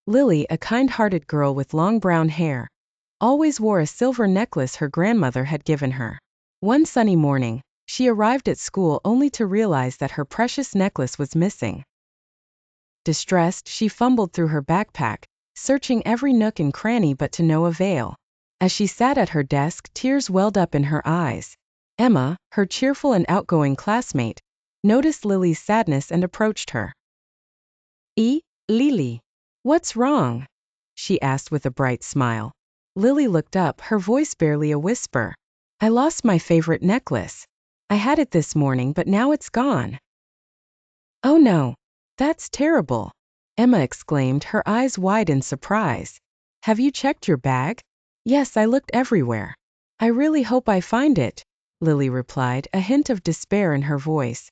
Lily, a kind-hearted girl with long brown hair, always wore a silver necklace her grandmother had given her. One sunny morning, she arrived at school only to realize that her precious necklace was missing. Distressed, she fumbled through her backpack, searching every nook and cranny but to no avail. As she sat at her desk, tears welled up in her eyes. Emma, her cheerful and outgoing classmate, noticed Lily's sadness and approached her. Lily, what's wrong?" she asked with a bright smile. Lily looked up, her voice barely a whisper. "I lost my favorite necklace. I had it this morning, but now it's gone." "Oh no, that's terrible," Emma exclaimed, her eyes wide in surprise. "Have you checked your bag?" "Yes, I looked everywhere. I really hope I find it," Lily replied, a hint of despair in her voice.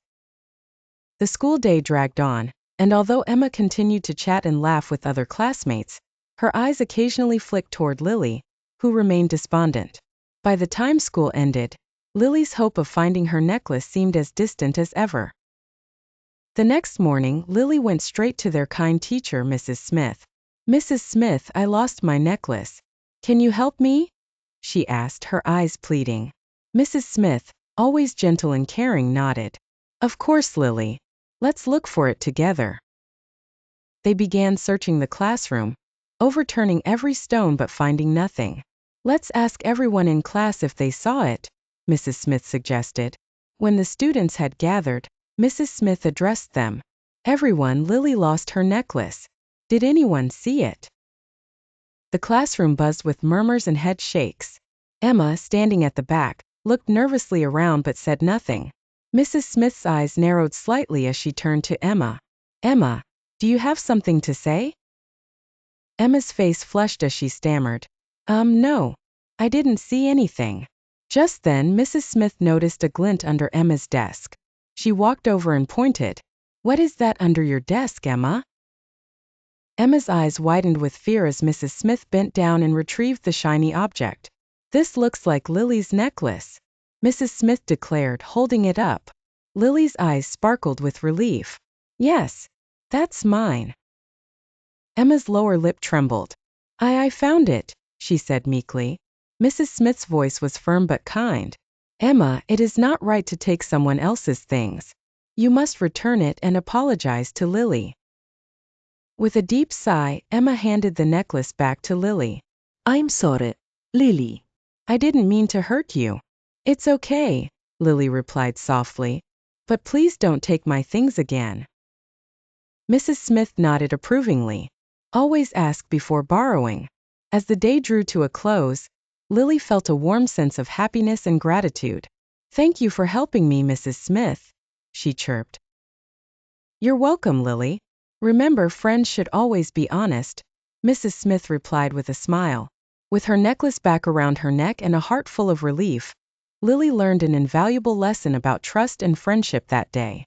The school day dragged on, and although Emma continued to chat and laugh with other classmates, her eyes occasionally flicked toward Lily, who remained despondent. By the time school ended, Lily's hope of finding her necklace seemed as distant as ever. The next morning, Lily went straight to their kind teacher, Mrs. Smith. "Mrs. Smith, I lost my necklace. Can you help me?" she asked, her eyes pleading. Mrs. Smith, always gentle and caring, nodded. "Of course, Lily. Let's look for it together." They began searching the classroom, overturning every stone but finding nothing. "Let's ask everyone in class if they saw it," Mrs. Smith suggested. When the students had gathered, Mrs. Smith addressed them. "Everyone, Lily lost her necklace. Did anyone see it?" The classroom buzzed with murmurs and head shakes. Emma, standing at the back, looked nervously around but said nothing. Mrs. Smith's eyes narrowed slightly as she turned to Emma. "Emma, do you have something to say?" Emma's face flushed as she stammered. No. I didn't see anything." Just then, Mrs. Smith noticed a glint under Emma's desk. She walked over and pointed. "What is that under your desk, Emma?" Emma's eyes widened with fear as Mrs. Smith bent down and retrieved the shiny object. "This looks like Lily's necklace," Mrs. Smith declared, holding it up. Lily's eyes sparkled with relief. "Yes, that's mine." Emma's lower lip trembled. I found it," she said meekly. Mrs. Smith's voice was firm but kind. "Emma, it is not right to take someone else's things. You must return it and apologize to Lily." With a deep sigh, Emma handed the necklace back to Lily. "I'm sorry, Lily. I didn't mean to hurt you." "It's okay," Lily replied softly. "But please don't take my things again." Mrs. Smith nodded approvingly. "Always ask before borrowing." As the day drew to a close, Lily felt a warm sense of happiness and gratitude. "Thank you for helping me, Mrs. Smith," she chirped. "You're welcome, Lily. Remember, friends should always be honest," Mrs. Smith replied with a smile. With her necklace back around her neck and a heart full of relief, Lily learned an invaluable lesson about trust and friendship that day.